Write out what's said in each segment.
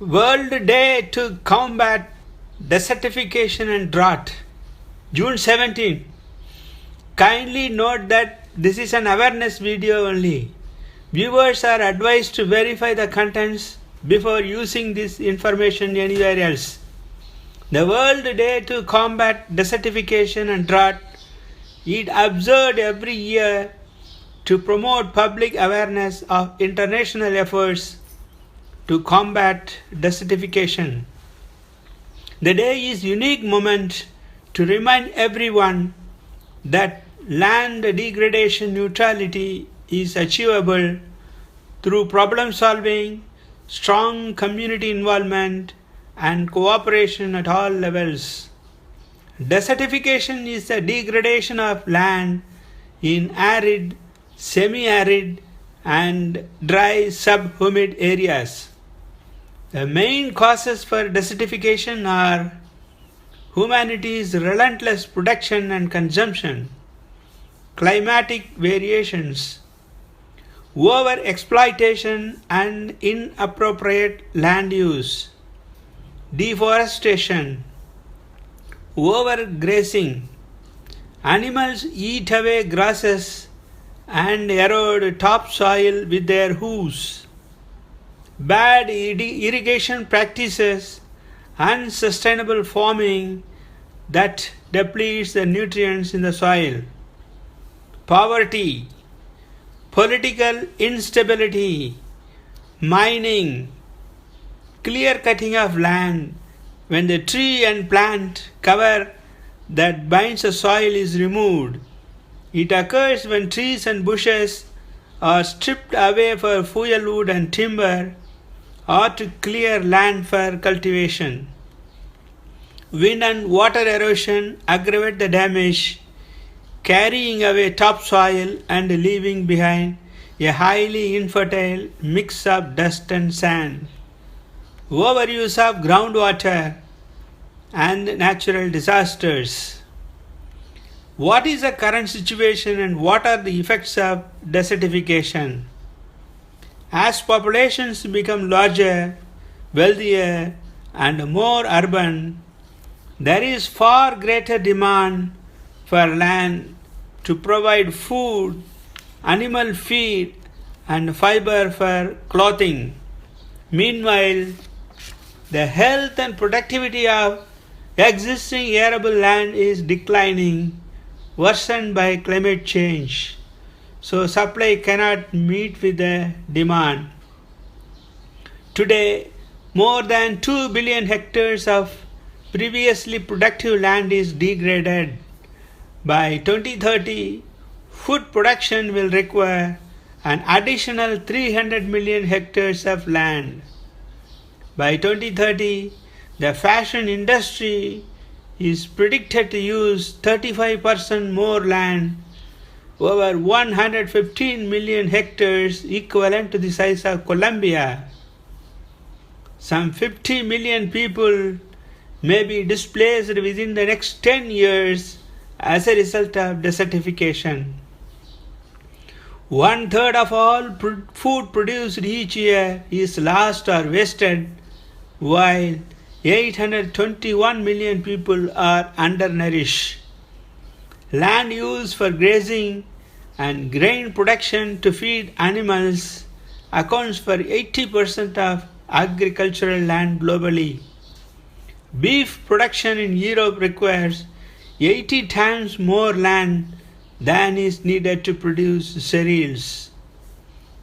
World Day to Combat Desertification and Drought, June 17. Kindly note that this is an awareness video only. Viewers are advised to verify the contents before using this information anywhere else. The World Day to Combat Desertification and Drought is observed every year to promote public awareness of international efforts to combat desertification. The day is a unique moment to remind everyone that land degradation neutrality is achievable through problem solving, strong community involvement, and cooperation at all levels. Desertification is the degradation of land in arid, semi-arid, and dry subhumid areas. The main causes for desertification are humanity's relentless production and consumption, climatic variations, over-exploitation and inappropriate land use, deforestation, overgrazing. Animals eat away grasses and erode topsoil with their hooves. Bad irrigation practices, unsustainable farming that depletes the nutrients in the soil, poverty, political instability, mining, clear cutting of land when the tree and plant cover that binds the soil is removed. It occurs when trees and bushes are stripped away for firewood and timber or to clear land for cultivation. Wind and water erosion aggravate the damage, carrying away topsoil and leaving behind a highly infertile mix of dust and sand. Overuse of groundwater and natural disasters. What is the current situation and what are the effects of desertification? As populations become larger, wealthier, and more urban, there is far greater demand for land to provide food, animal feed, and fiber for clothing. Meanwhile, the health and productivity of existing arable land is declining, worsened by climate change. So supply cannot meet with the demand. Today, more than 2 billion hectares of previously productive land is degraded. By 2030, food production will require an additional 300 million hectares of land. By 2030, the fashion industry is predicted to use 35% more land, over 115 million hectares equivalent to the size of Colombia. Some 50 million people may be displaced within the next 10 years as a result of desertification. 1/3 of all food produced each year is lost or wasted, while 821 million people are undernourished. Land used for grazing and grain production to feed animals accounts for 80% of agricultural land globally. Beef production in Europe requires 80 times more land than is needed to produce cereals.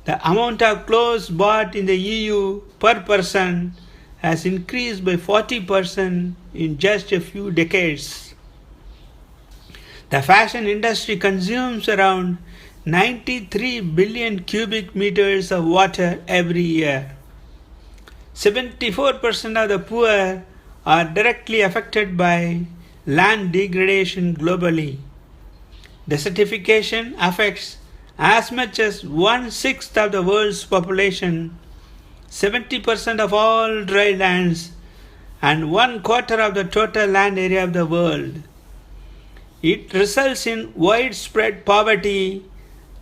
The amount of clothes bought in the EU per person has increased by 40% in just a few decades. The fashion industry consumes around 93 billion cubic meters of water every year. 74% of the poor are directly affected by land degradation globally. Desertification affects as much as 1/6 of the world's population, 70% of all dry lands, and 1/4 of the total land area of the world. It results in widespread poverty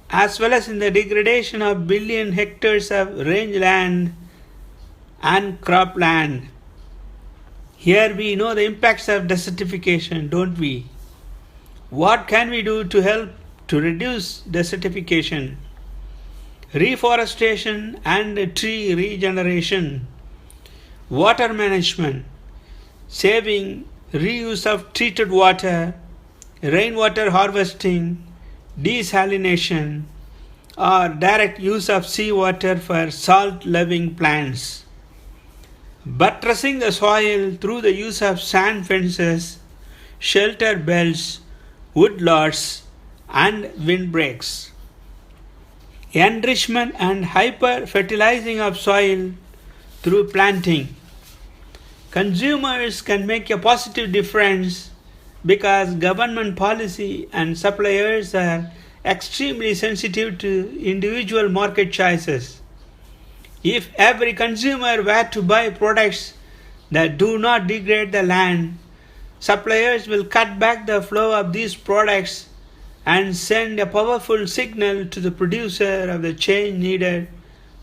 as well as in the degradation of billion hectares of rangeland and cropland. Here we know the impacts of desertification, don't we? What can we do to help to reduce desertification? Reforestation and tree regeneration, water management, saving, reuse of treated water, rainwater harvesting, desalination, or direct use of seawater for salt-loving plants. Buttressing the soil through the use of sand fences, shelter belts, woodlots, and windbreaks. Enrichment and hyper-fertilizing of soil through planting. Consumers can make a positive difference because government policy and suppliers are extremely sensitive to individual market choices. If every consumer were to buy products that do not degrade the land, suppliers will cut back the flow of these products and send a powerful signal to the producer of the change needed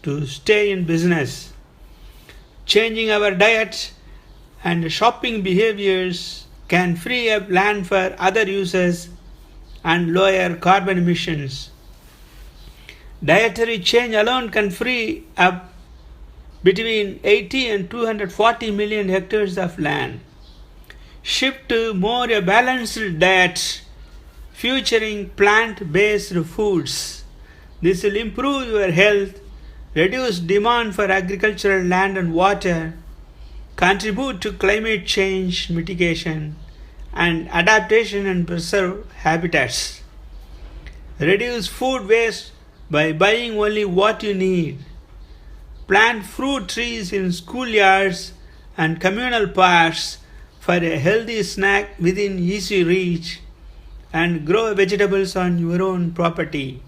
to stay in business. Changing our diet and shopping behaviors can free up land for other uses and lower carbon emissions. Dietary change alone can free up between 80 and 240 million hectares of land. Shift to more a balanced diet featuring plant-based foods. This will improve your health, reduce demand for agricultural land and water, contribute to climate change mitigation and adaptation and preserve habitats. Reduce food waste by buying only what you need. Plant fruit trees in schoolyards and communal parks for a healthy snack within easy reach, and grow vegetables on your own property.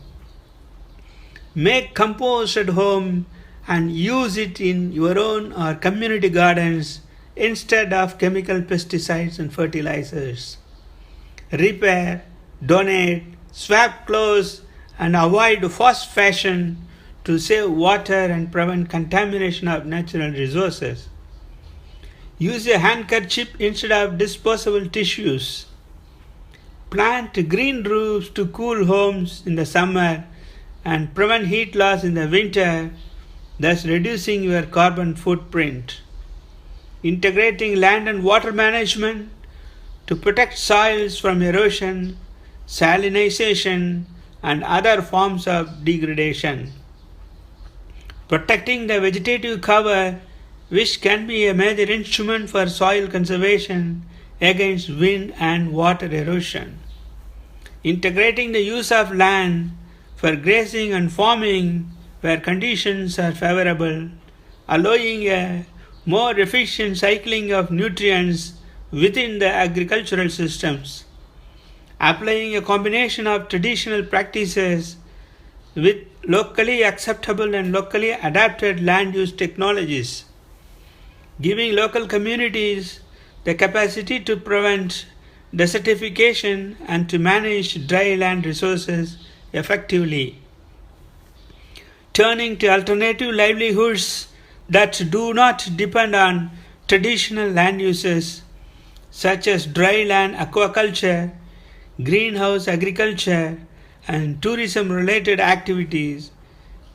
Make compost at home and use it in your own or community gardens instead of chemical pesticides and fertilizers. Repair, donate, swap clothes, and avoid fast fashion to save water and prevent contamination of natural resources. Use a handkerchief instead of disposable tissues. Plant green roofs to cool homes in the summer and prevent heat loss in the winter, thus reducing your carbon footprint. Integrating land and water management to protect soils from erosion, salinization, and other forms of degradation. Protecting the vegetative cover, which can be a major instrument for soil conservation against wind and water erosion. Integrating the use of land for grazing and farming where conditions are favorable, allowing a more efficient cycling of nutrients within the agricultural systems. Applying a combination of traditional practices with locally acceptable and locally adapted land use technologies. Giving local communities the capacity to prevent desertification and to manage dry land resources effectively. Turning to alternative livelihoods that do not depend on traditional land uses, such as dry land aquaculture, greenhouse agriculture, and tourism-related activities,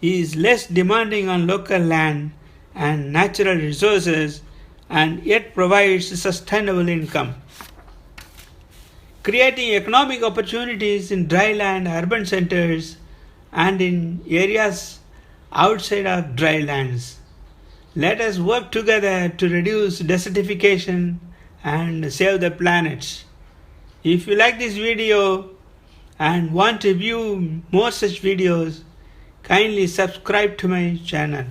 is less demanding on local land and natural resources and yet provides sustainable income. Creating economic opportunities in dry land urban centers and in areas outside of dry lands. Let us work together to reduce desertification and save the planet. If you like this video and want to view more such videos, kindly subscribe to my channel.